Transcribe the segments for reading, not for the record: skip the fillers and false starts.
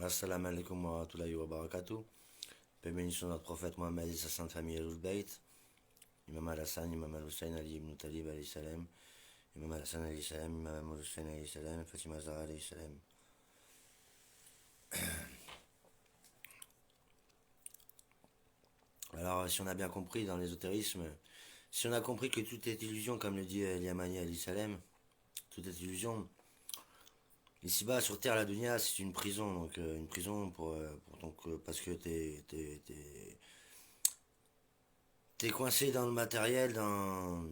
Assalamu alaikum wa rahmatullahi wa barakatuh. Paix et bénédiction de notre prophète Mohammed et sa sainte famille Al-Bayt. Imam Al-Hassan, Imam Al-Hussein, Ali ibn Talib alayhi salam. Imam Al-Hassan alayhi salam, Imam Al-Hussein alayhi salam, Fatima Zahra alayhi salam. Alors, si on a bien compris dans l'ésotérisme, si on a compris que tout est illusion, comme le dit Yamani alayhi salam, tout est illusion. Ici-bas, sur Terre, la dunya, c'est une prison. Donc, une prison parce que t'es coincé dans le matériel, dans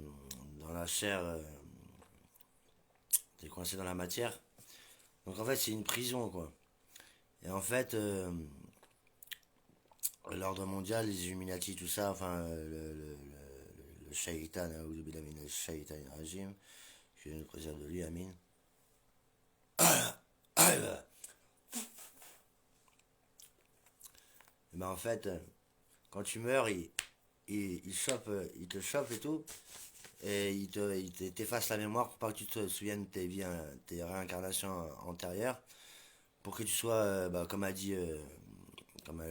la chair, t'es coincé dans la matière. Donc en fait, c'est une prison, quoi. Et en fait, l'ordre mondial, les Illuminati, tout ça, enfin, le shaitan, le shaitan rajim, que Dieu nous préserve de lui, amin. Et ben en fait, quand tu meurs, il te chope et tout, et t'efface la mémoire pour pas que tu te souviennes de tes vies, tes réincarnations antérieures, pour que tu sois, comme elle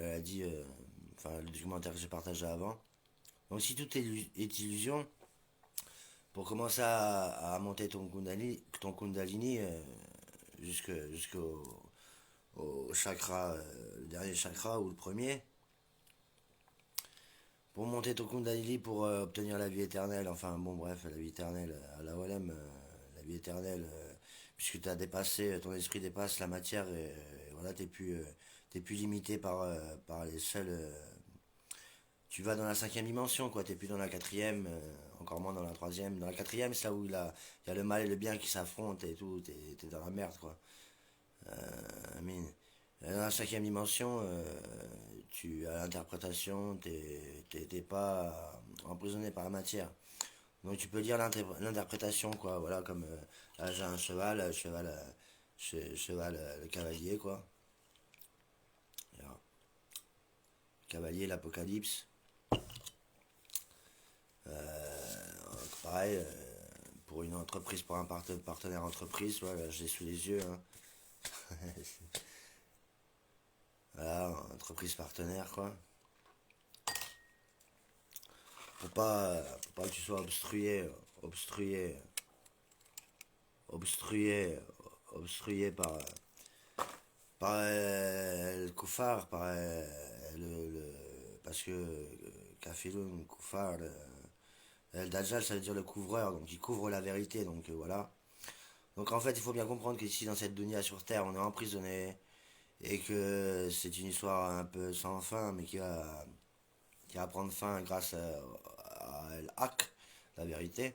a dit, enfin le documentaire que j'ai partagé avant. Donc si tout est illusion, pour commencer à monter ton kundalini jusqu'au au chakra, le dernier chakra ou le premier, pour monter ton kundalini pour obtenir la vie éternelle, enfin bon bref, la vie éternelle, à la Walem, la vie éternelle, puisque tu as dépassé, ton esprit dépasse la matière et voilà, t'es plus limité par les seuls. Tu vas dans la cinquième dimension, quoi, t'es plus dans la quatrième, encore moins dans la troisième. Dans la quatrième, c'est là où il y a le mal et le bien qui s'affrontent et tout, t'es dans la merde, quoi. Amin. Dans la cinquième dimension, tu as l'interprétation, t'es pas emprisonné par la matière. Donc tu peux lire l'interprétation, quoi. Voilà, comme là j'ai un cheval, le cavalier, quoi. Alors, cavalier, l'apocalypse. Pareil, pour une entreprise, pour un partenaire entreprise, voilà, j'ai sous les yeux. Hein. Voilà, entreprise partenaire, quoi. Faut pas que tu sois obstrué, obstrué par le koufar, parce que Kafiloun, koufar, le Dajjal, ça veut dire le couvreur, donc il couvre la vérité, donc voilà. Donc en fait, il faut bien comprendre qu'ici, dans cette dunya sur Terre, on est emprisonné, et que c'est une histoire un peu sans fin, mais qui va prendre fin grâce à El Haq, la vérité,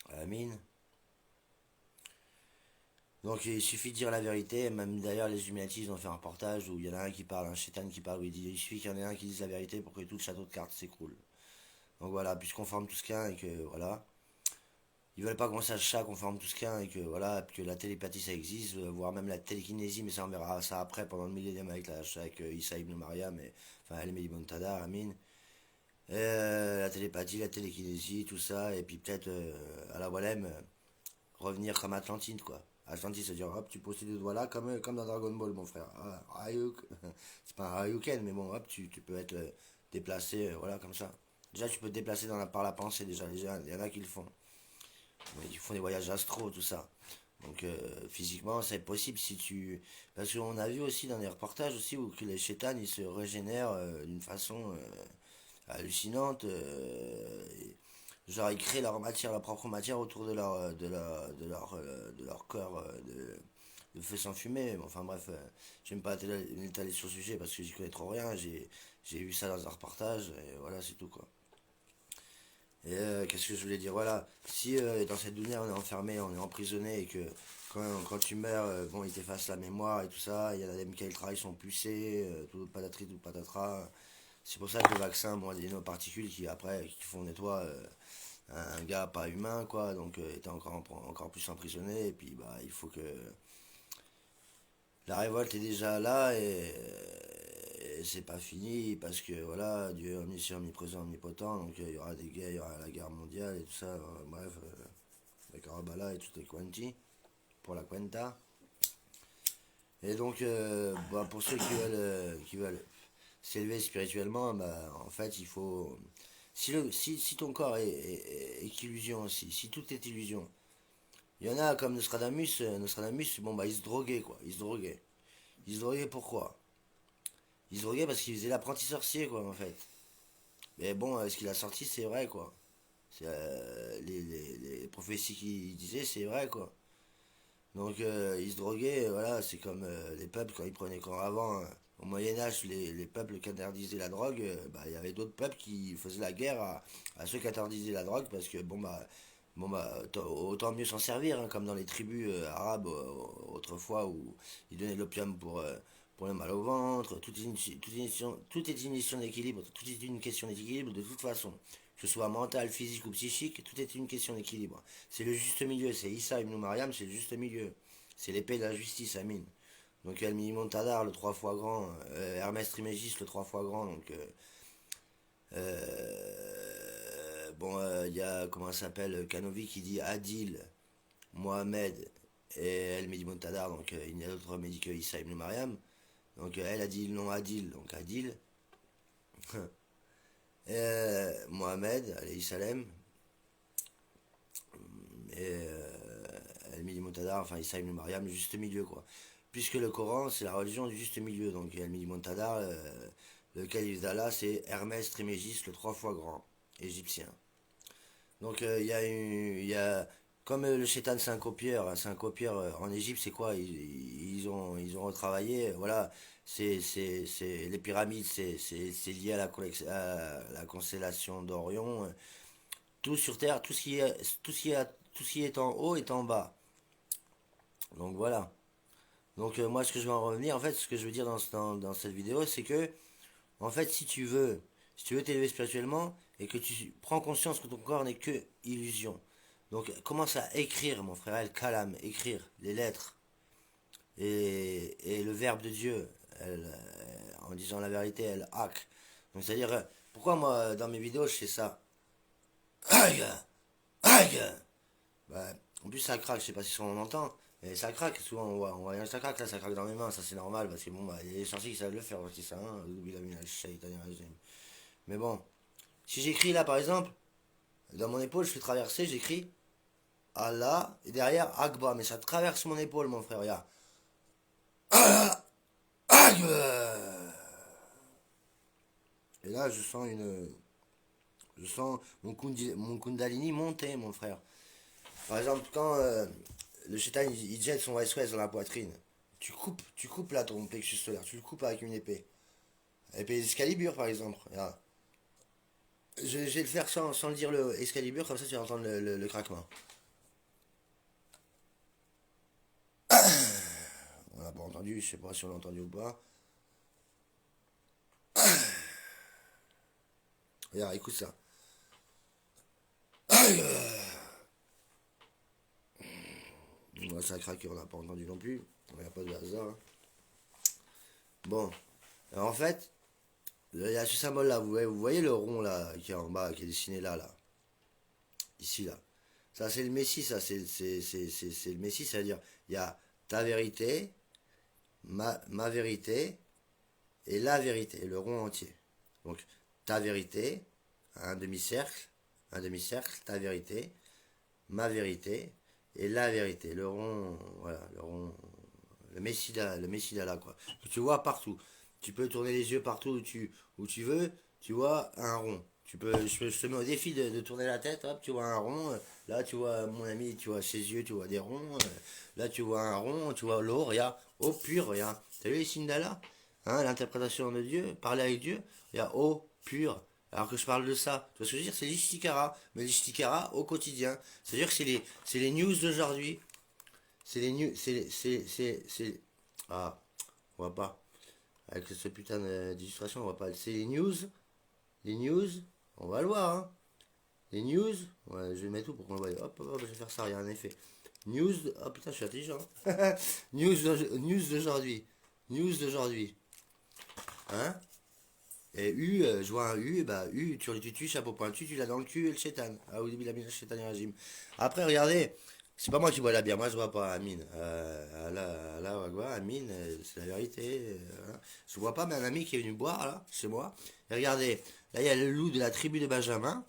à la mine. Donc il suffit de dire la vérité, même d'ailleurs les Illuminati ils ont fait un reportage où il y en a un qui parle, un chétan qui parle, où il dit il suffit qu'il y en ait un qui dise la vérité pour que tout le château de cartes s'écroule. Donc voilà, puisqu'on forme tous qu'un et que voilà, ils veulent pas qu'on sache ça, qu'on forme tous qu'un et que voilà, que la télépathie ça existe, voire même la télékinésie, mais ça on verra ça après pendant le millénaire avec Issa ibn Maria, mais enfin El Ibn Tada, Amin. Et, la télépathie, la télékinésie, tout ça, et puis peut-être à la Walem, revenir comme Atlantide, quoi. Atlantide, c'est-à-dire, hop, tu poses tes deux doigts là, comme dans Dragon Ball, mon frère. Ah, Ryuk. C'est pas un Ryuken, mais bon, hop, tu peux être déplacé, voilà, comme ça. Déjà, tu peux te déplacer par la pensée, déjà, il y en a qui le font. Ils font des voyages astro, tout ça. Donc, physiquement, c'est possible si tu. Parce qu'on a vu aussi dans des reportages aussi où que les chétanes, ils se régénèrent d'une façon hallucinante. Genre, ils créent leur matière, leur propre matière autour de leur corps de feu sans fumée. Enfin bref, j'aime pas m'étaler sur le sujet parce que j'y connais trop rien. J'ai vu ça dans un reportage et voilà, c'est tout, quoi. Et qu'est-ce que je voulais dire? Voilà, si dans cette dunya on est enfermé, on est emprisonné et que quand tu meurs, bon, ils t'effacent la mémoire et tout ça, il y en a des mécanismes qui sont pucés, tout patatri, tout patatras. C'est pour ça que le vaccin, bon, il y a des nanoparticules qui après qui font de toi un gars pas humain, quoi, donc était encore plus emprisonné, et puis bah il faut que la révolte est déjà là et c'est pas fini parce que voilà, Dieu est omniscient, omniprésent, omnipotent, donc il y aura des guerres, il y aura la guerre mondiale et tout ça, bref, la Karabala et tout les quanti pour la Cuenta. Et donc, bah, pour ceux qui veulent s'élever spirituellement, bah, en fait, il faut... Si ton corps est qu'illusion, si tout est illusion, il y en a comme Nostradamus, Nostradamus, bon, bah, il se droguait, quoi. Il se droguait. Il se droguait pourquoi? Il se droguait parce qu'il faisait l'apprenti sorcier, quoi, en fait. Mais bon, ce qu'il a sorti, c'est vrai, quoi. Les prophéties qu'il disait, c'est vrai, quoi. Donc, il se droguait, voilà, c'est comme les peuples quand ils prenaient quand avant, au Moyen-Âge, les peuples qui interdisaient la drogue, bah, il y avait d'autres peuples qui faisaient la guerre à ceux qui interdisaient la drogue parce que, bon, bah autant mieux s'en servir, hein, comme dans les tribus arabes autrefois où ils donnaient de l'opium pour le mal au ventre, tout est une question d'équilibre, tout est une question d'équilibre de toute façon. Que ce soit mental, physique ou psychique, tout est une question d'équilibre. C'est le juste milieu, c'est Issa ibn Mariam, c'est le juste milieu. C'est l'épée de la justice, Amine. Donc il y a le minimum Tadar, le 3 fois grand, Hermès Trismégiste, le 3 fois grand. Donc, bon, il y a, comment ça s'appelle, Kanovi qui dit Adil, Mohamed et El Minimum Tadar. Donc il n'y a d'autre remède que Issa ibn Mariam. Donc elle a dit le nom Adil, donc Adil. Mohamed, alayhi salam, et El Midi Tadar, enfin Issa ibn Mariam, le juste milieu quoi. Puisque le Coran c'est la religion du juste milieu, donc El Midi Tadar, le calife d'Allah c'est Hermès Trismégiste, le 3 fois grand, égyptien. Donc il y a comme le chétan c'est un copieur, hein, c'est un copieur en Égypte, c'est quoi ils ont retravaillé, voilà, les pyramides, c'est lié à la constellation d'Orion. Tout sur Terre, tout ce qui est en haut est en bas. Donc voilà. Donc moi ce que je veux en revenir, en fait, ce que je veux dire dans cette vidéo, c'est que, en fait, si tu veux t'élever spirituellement et que tu prends conscience que ton corps n'est que illusion, donc commence à écrire, mon frère, el kalam, écrire les lettres et le verbe de Dieu, en disant la vérité, elle hak. Donc c'est-à-dire, pourquoi moi dans mes vidéos je fais ça? Aïe, aïe. Bah, en plus, ça craque, je sais pas si on entend, mais ça craque. Souvent, on voit rien, ça craque, là, ça craque dans mes mains, ça c'est normal, parce que bon, bah, il y a des sorciers qui savent le faire aussi, ça, hein. Mais bon, si j'écris là, par exemple, dans mon épaule, je fais traverser, j'écris Allah, et derrière Akba, mais ça traverse mon épaule, mon frère, regarde. Aïe. Et là, je sens mon Kundalini monter, mon frère. Par exemple, quand le chétan il jette son SOS dans la poitrine, tu coupes là ton plexus solaire, tu le coupes avec une épée. Épée d'Excalibur par exemple. Là. Je vais le faire sans le dire le Excalibur, comme ça tu vas entendre le craquement. On l'a pas entendu, je sais pas si on l'a entendu ou pas. Regarde, écoute ça. Moi ça craque, on l'a pas entendu non plus. Il n'y a pas de hasard. Hein. Bon, alors, en fait, il y a ce symbole là, vous voyez le rond là, qui est en bas, qui est dessiné là. Ici là. Ça c'est le Messie, ça c'est le Messie, c'est-à-dire il y a ta vérité, ma vérité et la vérité, le rond entier. Donc ta vérité, un demi-cercle, ta vérité, ma vérité et la vérité, le rond, voilà, le rond, le Messie là quoi. Que tu vois partout. Tu peux tourner les yeux partout où tu veux, tu vois un rond. Je te mets au défi de tourner la tête, hop, tu vois un rond. Là, tu vois mon ami, tu vois ses yeux, tu vois des ronds. Là, tu vois un rond, tu vois l'eau, regarde, eau pure, regarde. T'as vu les signes d'Allah? Hein, l'interprétation de Dieu, parler avec Dieu, il y a eau pure. Alors que je parle de ça, tu vois ce que je veux dire? C'est l'ishtikara, mais l'ishtikara au quotidien. C'est-à-dire que c'est les news d'aujourd'hui. C'est les news, ah, on voit pas. Avec ce putain d'illustration, on voit pas. C'est les news, on va le voir, hein. Les news, ouais, je vais mettre tout pour qu'on le voie. Hop, hop, hop, je vais faire ça, il y a un effet. News, oh putain, je suis intelligent. News d'aujourd'hui. News d'aujourd'hui. Hein? Et U, je vois un U, et bah U, tu tues, chapeau pointu, tu l'as dans le cul et le chétan. Ah oui, il a mis le chétan régime. Après, regardez, C'est pas moi qui bois la bière, moi je bois pas, Amine. Allah, Wagwa, Amine, c'est la vérité. Voilà. Je bois pas, mais un ami qui est venu boire là, chez moi. Et regardez, là il y a le loup de la tribu de Benjamin.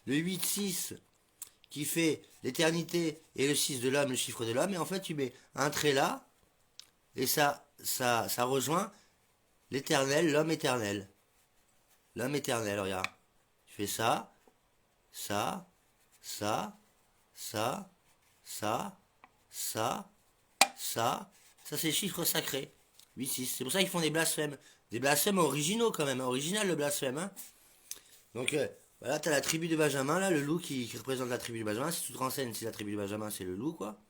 Le 8-6 qui fait l'éternité et le 6 de l'homme, le chiffre de l'homme. Et en fait, tu mets un trait là, et ça rejoint l'éternel, l'homme éternel. L'homme éternel, regarde. Tu fais ça, ça, ça, ça, ça, ça, ça. Ça, c'est chiffre sacré. 8-6. C'est pour ça qu'ils font des blasphèmes. Des blasphèmes originaux quand même. Original le blasphème. Hein. Donc, voilà, t'as la tribu de Benjamin, là, le loup qui représente la tribu de Benjamin. Si tu te renseignes, si la tribu de Benjamin, c'est le loup, quoi.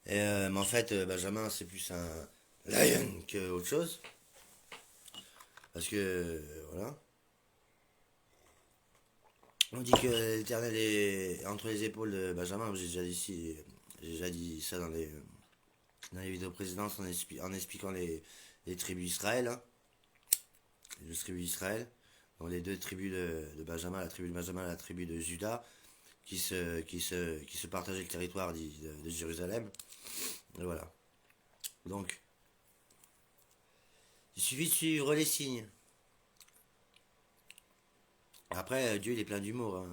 Mais en fait, Benjamin, c'est plus un lion que autre chose. Parce que, voilà. On dit que l'éternel est entre les épaules de Benjamin. J'ai déjà dit ça dans les vidéos précédentes en expliquant les tribus d'Israël. Hein, les deux tribus d'Israël. Donc les deux tribus de Benjamin, la tribu de Benjamin et la tribu de Juda, qui se partageaient le territoire de Jérusalem. Et voilà. Donc, il suffit de suivre les signes. Après, Dieu, il est plein d'humour. Hein.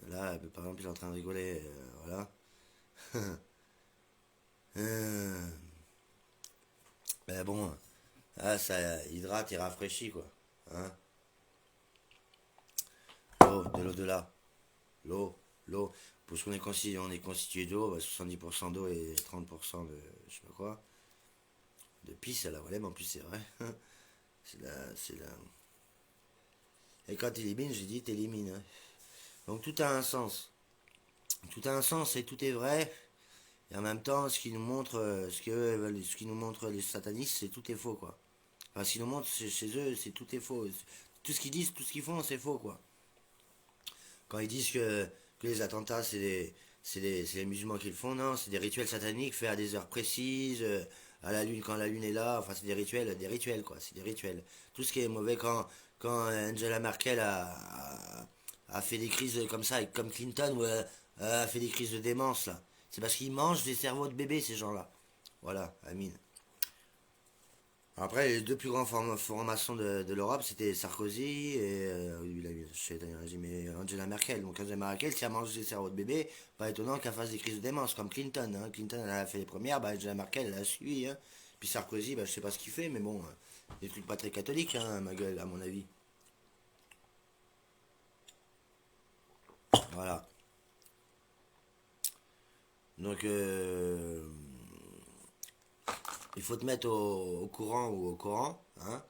Là, par exemple, il est en train de rigoler. Voilà. Mais bon, ah, ça hydrate et rafraîchit, quoi. Hein. L'eau, de l'eau de là. L'eau. Parce on est constitué d'eau, 70% d'eau et 30% de, je sais pas quoi, de pisse à la relève, en plus, c'est vrai. C'est la. Et quand t'élimines, j'ai dit t'élimines. Hein. Donc tout a un sens. Tout a un sens et tout est vrai. Et en même temps, ce qui nous montre les satanistes, c'est tout est faux, quoi. Enfin, ce qu'ils nous montrent chez eux, c'est tout est faux. Tout ce qu'ils disent, tout ce qu'ils font, c'est faux, quoi. Quand ils disent que les attentats, c'est les musulmans qui le font, non, c'est des rituels sataniques faits à des heures précises, à la lune, quand la lune est là, enfin, c'est des rituels, quoi, c'est des rituels. Tout ce qui est mauvais, quand Angela Merkel a fait des crises comme ça, comme Clinton, ou a fait des crises de démence, là. C'est parce qu'ils mangent des cerveaux de bébés, ces gens-là. Voilà, Amine. Après, les deux plus grands francs-maçons de l'Europe, c'était Sarkozy et mais Angela Merkel. Donc Angela Merkel, qui a mangé des cerveaux de bébé, pas étonnant qu'elle fasse des crises de démence, comme Clinton. Hein. Clinton, elle a fait les premières, bah, Angela Merkel, elle a suivi. Hein. Puis Sarkozy, bah, je sais pas ce qu'il fait, mais bon, des trucs pas très catholiques, hein, ma gueule, à mon avis. Voilà. Donc, il faut te mettre au courant ou au courant, hein.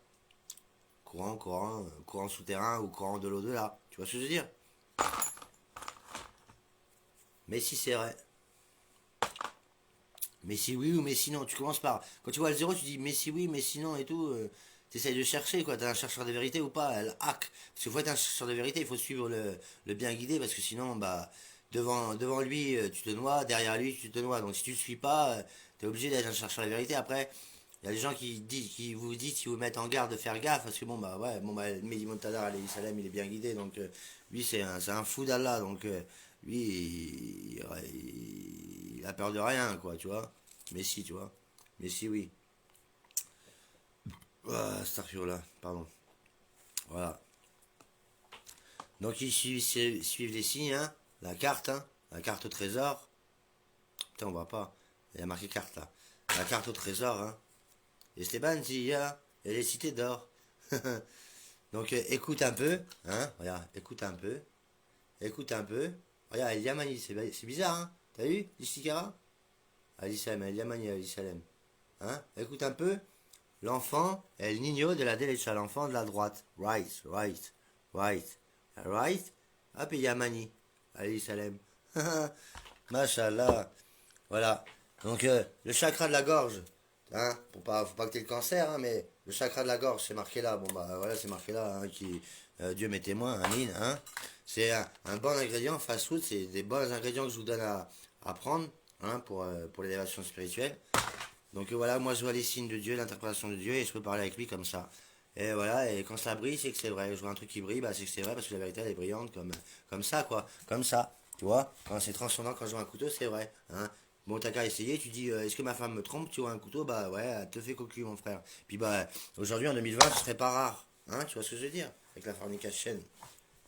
Courant souterrain ou courant de l'au-delà. Tu vois ce que je veux dire? Mais si c'est vrai. Mais si oui ou mais sinon, tu commences par. Quand tu vois le zéro, tu dis mais si oui, mais sinon et tout. T'essayes de chercher, quoi. T'es un chercheur de vérité ou pas? Elle hack. Parce qu'il faut être un chercheur de vérité, il faut suivre le bien guidé, parce que sinon, bah, devant lui, tu te noies, derrière lui, tu te noies. Donc si tu le suis pas, t'es obligé d'être un chercheur de vérité. Après, il y a des gens qui vous disent, qui vous mettent en garde de faire gaffe, parce que bon, bah, ouais, bon, bah, Mehdi Montadar, alayhi salam, il est bien guidé, donc lui, c'est un fou d'Allah, donc lui, il a peur de rien, quoi, tu vois. Mais si, tu vois. Mais si, oui. Ah, Starfiola, pardon. Voilà. Donc ils suivent les signes, hein. La carte au trésor. Putain, on voit pas. Il y a marqué carte là. La carte au trésor, hein. Esteban Zilla et les cités d'or. Donc écoute un peu, hein. Regarde, écoute un peu. Écoute un peu. Regarde, El Yamani, c'est bizarre, hein. T'as vu, l'Istikara? Ali Salem, El Yamani, Ali Salem. Hein. Écoute un peu. L'enfant est le Nino de la derecha, l'enfant de la droite. Right. Right. Hop, et Yamani. Allez, Salem. Machallah. Voilà. Donc, le chakra de la gorge. Hein, faut pas que t'aies le cancer, hein, mais le chakra de la gorge, c'est marqué là. Bon, bah voilà, c'est marqué là. Hein, Dieu m'est témoin, Amine. Hein. C'est un bon ingrédient, fast food. C'est des bons ingrédients que je vous donne à prendre hein, pour l'élévation spirituelle. Donc voilà, moi je vois les signes de Dieu, l'interprétation de Dieu, et je peux parler avec lui comme ça. Et voilà, et quand ça brille, c'est que c'est vrai. Je vois un truc qui brille, bah c'est que c'est vrai, parce que la vérité elle est brillante comme ça, quoi. Comme ça. Tu vois, quand c'est transcendant, quand je vois un couteau, c'est vrai. Hein. Bon, t'as qu'à essayer, tu dis, est-ce que ma femme me trompe, tu vois un couteau, bah ouais, elle te fait cocu, mon frère. Puis bah, aujourd'hui, en 2020, ce serait pas rare. Hein, tu vois ce que je veux dire? Avec la fornication.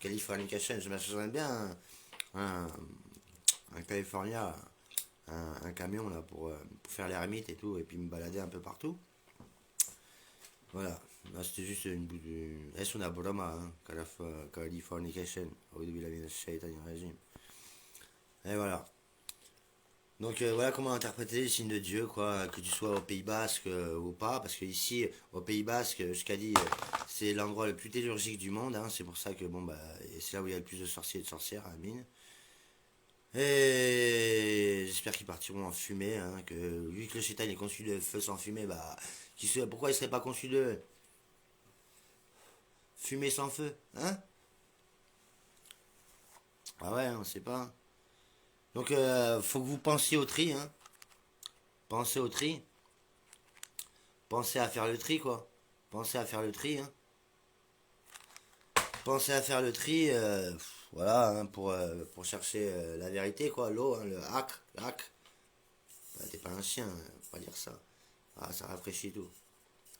Californication, je m'achèterais bien un, un California, un camion là pour faire l'ermite et tout, et puis me balader un peu partout. Voilà. Là, c'était juste une bout de. Es una broma, hein, Californication. Au début, la shaitan régime. Et voilà. Donc voilà comment interpréter les signes de Dieu, quoi, que tu sois au Pays Basque ou pas, parce que ici, au Pays Basque, je t'ai dit, c'est l'endroit le plus tellurgique du monde, hein, c'est pour ça que bon bah c'est là où il y a le plus de sorciers et de sorcières, à mine. Et j'espère qu'ils partiront en fumée, hein, que vu que le chétan est conçu de feu sans fumée, bah pourquoi il serait pas conçu de fumée sans feu, hein? Ah ouais, on sait pas. Donc faut que vous pensiez au tri, hein. Pensez au tri. Pensez à faire le tri, quoi. Pensez à faire le tri, hein. Pensez à faire le tri, voilà, hein, pour chercher la vérité, quoi. L'eau, hein, le hack. Bah, t'es pas un chien, hein, faut pas dire ça. Ah, ça rafraîchit tout.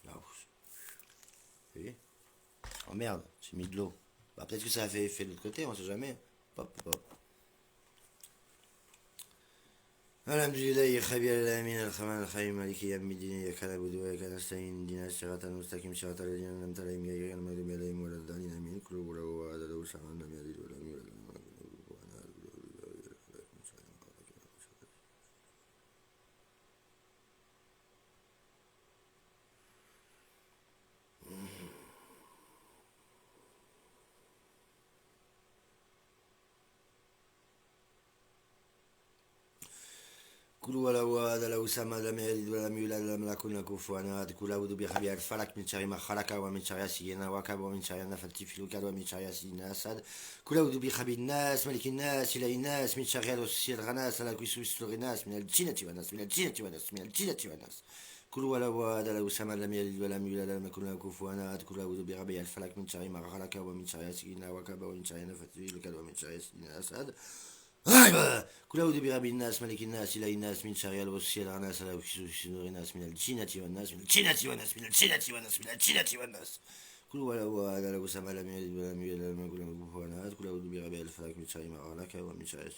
Là, vous voyez. Oh merde, j'ai mis de l'eau. Bah, peut-être que ça a fait effet de l'autre côté, on sait jamais. Hop, hop. Alhamdulillah, Khabir al-Amin, al-Khaman, al-Khaim, Maliki, Yamidini, Yakana Budu, Yakana Sayin, Dina, Shirata, Mustakim, Shirata, Ladina, Namtalayim, Yagan, Madum, Yalayim, Waladani, Amin, Kulu, Wala, Adalo, Shaman, Namyadi, Wala, كلوا ولا واد لا وسام لم يلد ولم يولد ولم يكن له كفوا احد كل اعوذ برب الفلك من شر ما خلق ومن شر حاسد وكب ومن شر النفث في العقد ومن شر حاسد حسد كل اعوذ برب الناس ملك الناس اله الناس من شر الغناس لا يسوس الغناس من الجنة والناس من الجنة والناس من الجنة والناس كل ولا واد لا وسام لم يلد ولم يولد ولم يكن له كفوا احد كل اعوذ برب الفلك من شر ما خلق ومن شر حاسد وكب ومن شر النفث في العقد ومن شر حاسد كل أعوذ برب الناس ملك الناس إله الناس من شر الوسوسة الخناس لا يوسوس الناس من الجنة والناس من الجنة والناس من الجنة والناس من الجنة والناس كل هو هذا له سما لم يلد ولم يولد ولم يكن له كفوا أحد كل أعوذ برب الفلك من شر ما خلق ومن شر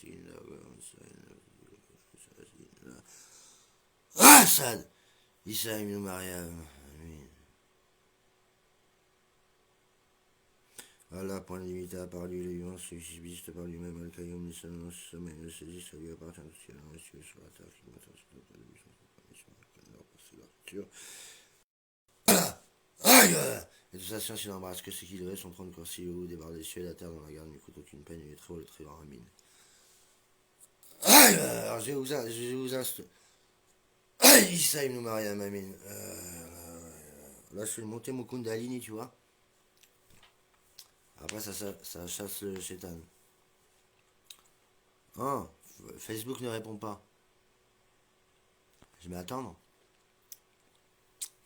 حاسد عيسى ابن مريم آمين Allah, point limité à part lui, les vivants subsistent par lui-même, Al-Qayyum, le seul sommeil, le saisit, ça lui appartient au ciel, un monsieur sur la terre, qui m'attend sur la télévision, c'est l'arture. Aïe! Et toute sa science, il embrasse que ce qu'il reste, son trône corps si haut, débarre des cieux et la terre, dans la garde, n'écoute aucune peine, il est très haut, le très grand, Amine. Aïe! Alors, je vais vous instruire. Aïe! Issa ibn Mariam, Amine. Là, je vais monter mon Kundalini, tu vois. Après, ça chasse le chétan. Oh, Facebook ne répond pas. Je vais attendre.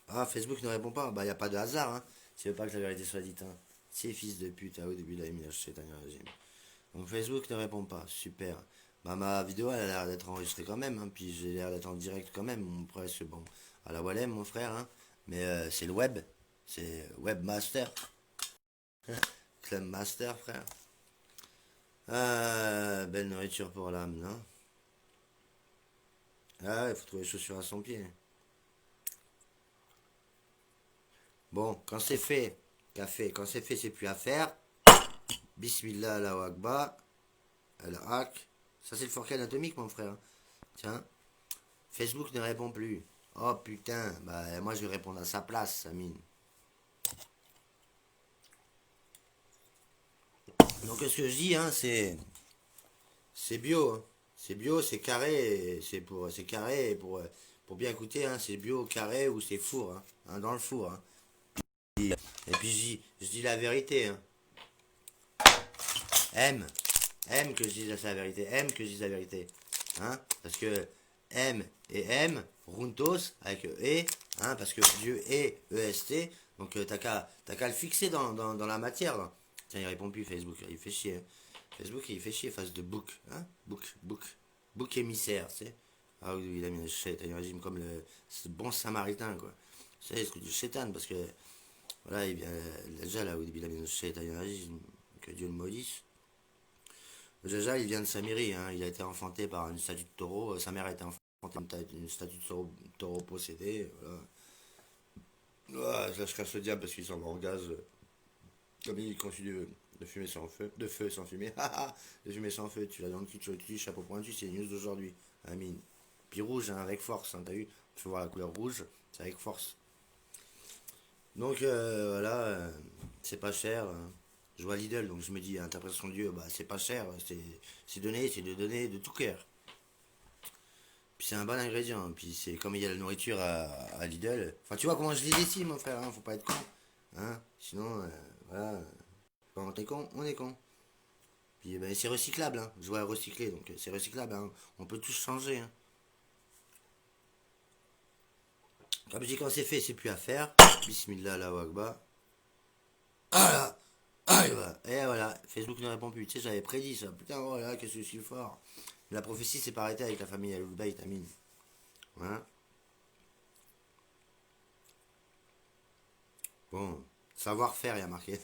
Ah, Facebook ne répond pas. Bah, y a pas de hasard, hein. Tu veux pas que la vérité soit dite, hein. C'est fils de pute, au début de la minage chétan régime. Donc, Facebook ne répond pas. Super. Bah, ma vidéo, elle a l'air d'être enregistrée quand même, hein. Puis j'ai l'air d'être en direct quand même. Mon presque bon. À la Wallem, mon frère, hein. Mais c'est le web. C'est Webmaster. Club Master, frère. Belle nourriture pour l'âme, non? Ah, il faut trouver les chaussures à son pied. Bon, quand c'est fait, café, quand c'est fait, c'est plus à faire. Bismillah, Allahu Akbar, Al-Haq. Ça, c'est le forfait anatomique, mon frère. Tiens, Facebook ne répond plus. Oh putain, bah moi je vais répondre à sa place, Amine. Donc ce que je dis, hein, c'est bio, hein. C'est bio, c'est carré, c'est carré pour bien goûter, hein, c'est bio carré ou c'est four, hein, dans le four, hein. Et puis je dis la vérité, hein. Aime, aime que je dise la vérité, aime que je dise la vérité, hein, parce que M et M, Runtos avec E, hein, parce que Dieu est EST, donc t'as qu'à le fixer dans la matière, là. Tiens, il répond plus Facebook, il fait chier. Facebook, il fait chier face de book. Hein? Book émissaire, tu sais. Ah oui, il a mis un régime comme ce bon samaritain, quoi. C'est ce que du chétan, parce que, voilà, il vient, déjà là où il a mis un régime, que Dieu le maudisse. Déjà, il vient de Samiri, hein. Il a été enfanté par une statue de taureau. Sa mère a été enfantée par une statue de taureau possédée. Voilà. Là, je cache le diable parce qu'il s'en va en gaz. Comme il continue de fumer sans feu, de feu sans fumer, de fumer sans feu, tu l'as dans le cul, tu le tues, chapeau pointu, c'est les news d'aujourd'hui. Amine. Puis rouge, hein, avec force, hein, t'as vu? Tu peux voir la couleur rouge, c'est avec force. Donc voilà, c'est pas cher. Je vois Lidl, donc je me dis, interprétation de Dieu, bah c'est pas cher, c'est donné, c'est de donner de tout cœur. Puis c'est un bon ingrédient, hein. Puis c'est comme il y a la nourriture à Lidl. Enfin, tu vois comment je lis ici, mon frère, hein, faut pas être con. Hein? Sinon, voilà, quand on est con, on est con. Puis ben, c'est recyclable, hein. Je vois recycler, donc c'est recyclable, hein. On peut tous changer, hein. Comme je dis, quand c'est fait, c'est plus à faire. Bismillah, la wagba. Ah là, ah, et voilà, Facebook ne répond plus. Tu sais, j'avais prédit ça. Putain, voilà, qu'est-ce que je suis fort. La prophétie s'est pas arrêtée avec la famille Al-Bayt, Amin. Voilà. Bon, savoir-faire, il y a marqué.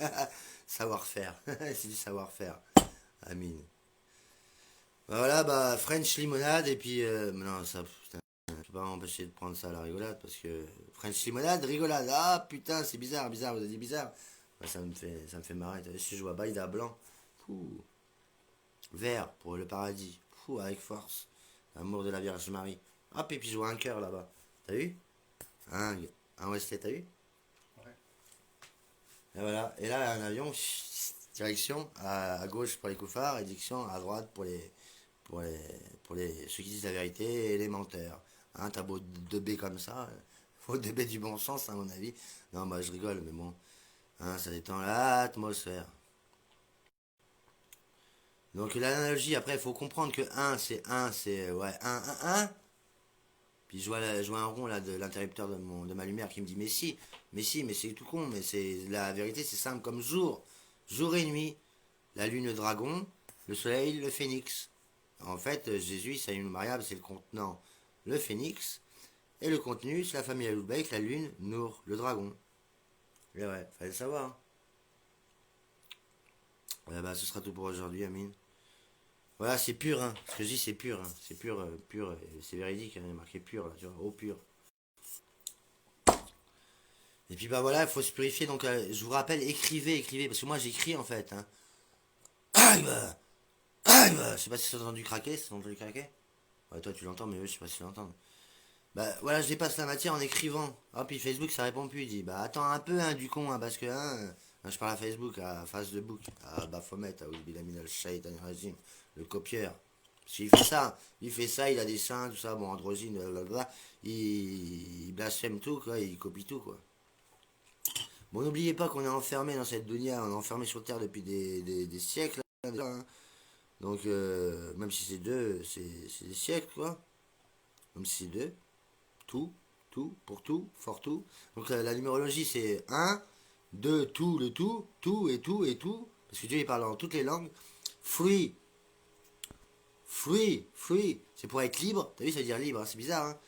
Savoir-faire. C'est du savoir-faire. Amin. Voilà, bah, French limonade, et puis. Non, ça. Putain, je peux pas m'empêcher de prendre ça à la rigolade, parce que. French limonade, rigolade. Ah, putain, c'est bizarre, bizarre, vous avez dit bizarre. Bah, ça me fait marrer. Si je vois Baïda blanc. Pouh. Vert pour le paradis. Pouh, avec force. Amour de la Vierge Marie. Hop, et puis je vois un cœur là-bas. T'as vu? Un Wesley, t'as vu? Et voilà. Et là, un avion, direction à gauche pour les couffards et direction à droite pour les, pour ceux qui disent la vérité et les menteurs. Hein, t'as beau de B comme ça, faut de B du bon sens, à mon avis. Non, bah je rigole, mais bon, hein, ça détend l'atmosphère. Donc l'analogie, après, il faut comprendre que un c'est, ouais, un. Puis je vois un rond là de l'interrupteur de ma lumière qui me dit mais c'est tout con, mais c'est la vérité, c'est simple comme jour et nuit, la lune le dragon, le soleil le phénix. En fait, Jésus, c'est une variable, c'est le contenant, le phénix, et le contenu, c'est la famille Aloubeik, la lune, Nour, le dragon. Et ouais, fallait le savoir. Ouais, bah, ce sera tout pour aujourd'hui, Amine. Voilà, c'est pur, hein. Ce que je dis, c'est pur, hein. C'est pur, pur, c'est véridique, hein. Il y a marqué pur, là, tu vois, au pur. Et puis bah voilà, il faut se purifier. Donc je vous rappelle, écrivez, parce que moi j'écris en fait. Hein. Aïe, bah, aïe, bah. Je sais pas si c'est entendu craquer, c'est entendu craquer. Ouais, toi tu l'entends, mais eux je sais pas si tu l'entends. Bah voilà, je dépasse la matière en écrivant. Ah puis Facebook ça répond plus, il dit bah attends un peu hein, du con, hein, parce que je parle à Facebook, à face de book, à Baphomet, à Oubilamina al Shait, régime, le copieur. Parce qu'il fait ça, il a des seins, tout ça, bon, androgyne, blablabla, il blasphème tout, quoi, il copie tout, quoi. Bon, n'oubliez pas qu'on est enfermé dans cette dunya, on est enfermé sur Terre depuis des siècles, là, déjà, hein. Donc, même si c'est deux, c'est des siècles, quoi. Même si c'est deux, tout, pour tout, fort tout. Donc, la numérologie, c'est un 2 tout, le tout et tout et tout. Parce que Dieu, il parle dans toutes les langues. Free, free, c'est pour être libre. T'as vu, ça veut dire libre, hein, c'est bizarre, hein.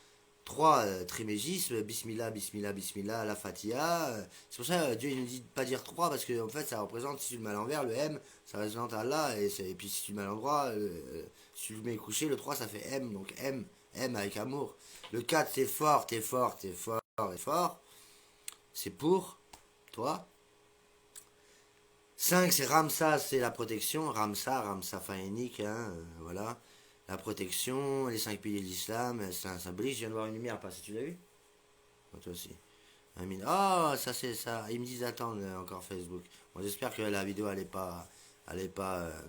3 trimégisme, bismillah, bismillah, bismillah, la fatiha. C'est pour ça Dieu il ne dit pas dire 3 parce que en fait ça représente, si tu le mets à l'envers, le M, ça représente Allah, et puis si tu le mets à l'endroit, si tu le mets couché, le 3 ça fait M, donc M avec amour. Le 4 t'es fort, t'es fort, t'es fort, et fort, c'est pour toi. 5 c'est Ramsa, c'est la protection, Ramsa faénique, hein, voilà. La protection, les 5 piliers de l'islam, c'est un symbolique, je viens de voir une lumière passer, tu l'as vu? Toi aussi. Amine. Oh, ça c'est ça. Ils me disent attendre encore Facebook. Bon, j'espère que la vidéo elle est pas,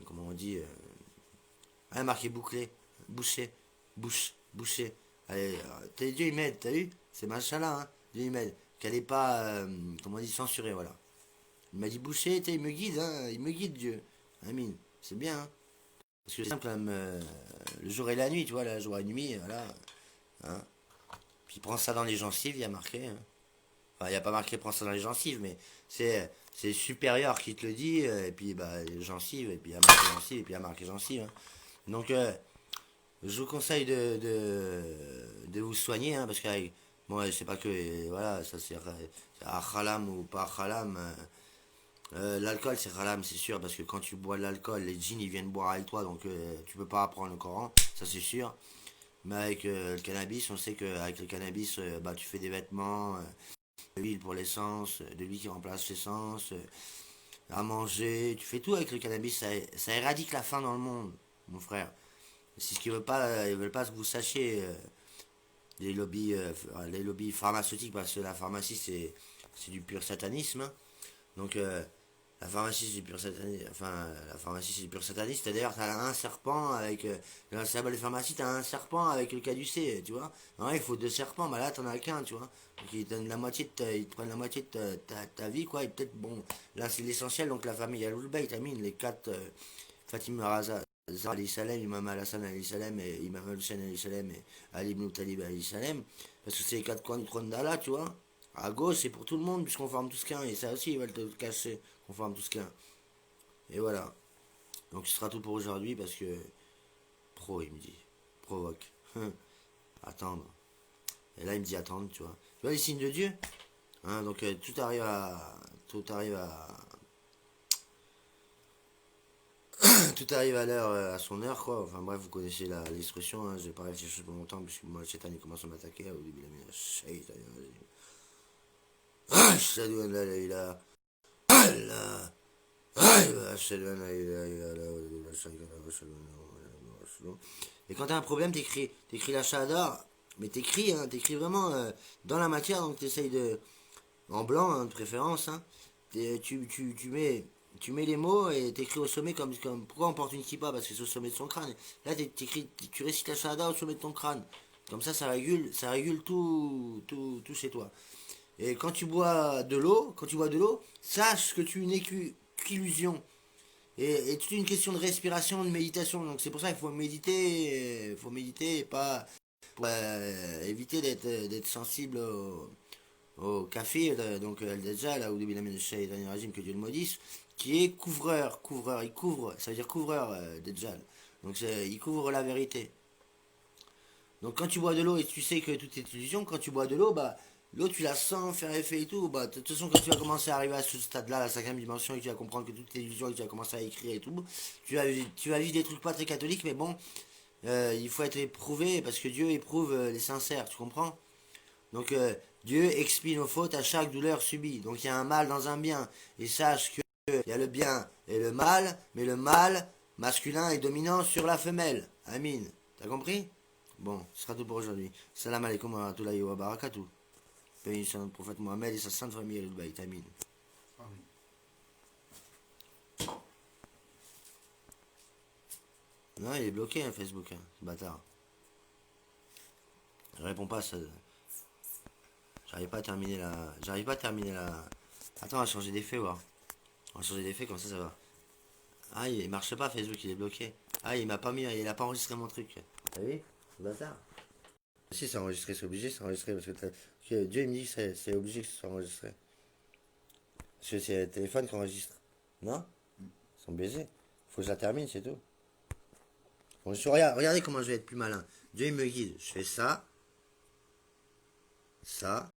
comment on dit, elle est marquée bouclé, bouché, bouché. Allez, Dieu il m'aide, t'as vu? C'est machallah, hein. Dieu il m'aide. Qu'elle est pas, comment on dit, censurée, voilà. Il m'a dit bouché, il me guide, hein. Il me guide Dieu. Amine. C'est bien, hein. Parce que c'est simple, comme, le jour et la nuit, tu vois, le jour et la nuit, voilà. Hein. Puis prends ça dans les gencives, il y a marqué, hein. Enfin, il n'y a pas marqué prends ça dans les gencives, mais c'est le supérieur qui te le dit, et puis bah, les gencives, et puis il y a marqué gencives, et puis il y a marqué gencives, hein. Donc, je vous conseille de vous soigner, hein, parce que moi, c'est pas que, voilà, ça c'est à haram ou pas haram. L'alcool, c'est haram, c'est sûr, parce que quand tu bois de l'alcool, les djinns ils viennent boire avec toi, donc tu peux pas apprendre le Coran, ça c'est sûr. Mais avec le cannabis, on sait qu'avec le cannabis, bah, tu fais des vêtements, de l'huile pour l'essence, de l'huile qui remplace l'essence, à manger, tu fais tout avec le cannabis, ça éradique la faim dans le monde, mon frère. C'est ce qu'ils veulent pas, ils veulent pas que vous sachiez, les lobbies pharmaceutiques, parce que la pharmacie c'est du pur satanisme, hein. Donc la pharmacie c'est du pur satanisme, enfin la pharmacie c'est du pur satanisme. D'ailleurs t'as un serpent avec dans la symbole de pharmacie t'as un serpent avec le caducée, tu vois. Non, il faut deux serpents, bah là t'en as qu'un, tu vois. Donc ils te donnent la moitié ils te prennent la moitié de ta vie quoi. Et peut-être bon là c'est l'essentiel donc la famille al Bayt Amine les quatre Fatima Raza. Ali Salem, Imam Al-Hassan Ali Salem, et Imam Al-Hussein Ali Salem et Ali ibn Talib Ali Salem, parce que c'est les quatre coins du trône d'Allah, tu vois. À gauche, c'est pour tout le monde, puisqu'on forme tous qu'un, et ça aussi, ils veulent te cacher, qu'on forme tous qu'un. Et voilà. Donc ce sera tout pour aujourd'hui, parce que pro, il me dit, provoque. Attendre. Et là, il me dit attendre, tu vois. Tu vois les signes de Dieu, hein, donc tout arrive à, tout arrive à l'heure, à son heure, quoi. Enfin bref, vous connaissez l'expression, hein. J'ai pas réfléchi pour longtemps, puisque moi, le chétan, il commence à m'attaquer. Au début, il a mis la shaitan. Ashhadu an la ilaha illallah. Ashhadu an la ilaha illallah. Et quand t'as un problème, t'écris la shahada, mais t'écris, hein, t'écris vraiment dans la matière, donc t'essayes de, en blanc, hein, de préférence, hein. Tu mets les mots et t'écris au sommet comme pourquoi on porte une kippa parce que c'est au sommet de son crâne. Là tu récites la shahada au sommet de ton crâne. Comme ça régule tout chez toi. Et quand tu bois de l'eau, sache que tu n'es qu'illusion. Et toute une question de respiration, de méditation. Donc c'est pour ça qu'il faut méditer et pas pour éviter d'être sensible au café, donc Al-Dajjal, là, ou Rajim, que Dieu le maudisse, qui est couvreur, il couvre, ça veut dire couvreur, Dajjal. Donc il couvre la vérité. Donc quand tu bois de l'eau et tu sais que tout est illusion, quand tu bois de l'eau, bah l'eau tu la sens faire effet et tout, bah de toute façon quand tu vas commencer à arriver à ce stade-là, la cinquième dimension, et que tu vas comprendre que tout est illusion et que tu vas commencer à écrire et tout, tu vas vivre des trucs pas très catholiques, mais bon, il faut être éprouvé parce que Dieu éprouve les sincères, tu comprends? Donc Dieu expie nos fautes à chaque douleur subie. Donc il y a un mal dans un bien. Et sache que il y a le bien et le mal, mais le mal masculin est dominant sur la femelle. Amin. T'as compris? Bon, ce sera tout pour aujourd'hui. Salam alaikum wa rahmatullahi wa barakatuh. Béni soit notre prophète Mohammed et sa sainte famille al-Bayt. Amin. Non, il est bloqué, hein, Facebook, hein, ce bâtard. Je réponds pas, ça. J'arrive pas à terminer la. J'arrive pas à terminer la. Attends, on va changer d'effet, voir. On va changer d'effet, comme ça va. Ah, il marche pas, Facebook, il est bloqué. Ah, il m'a pas mis, il a pas enregistré mon truc. T'as vu? C'est bazar. Si, c'est enregistré, c'est obligé, c'est enregistré. Parce que Dieu, il me dit que c'est obligé que ce soit enregistré. Parce que c'est le téléphone qui enregistre. Non? Ils sont baisés. Faut que je la termine, c'est tout. Bon, regardez comment je vais être plus malin. Dieu, il me guide. Je fais ça, ça,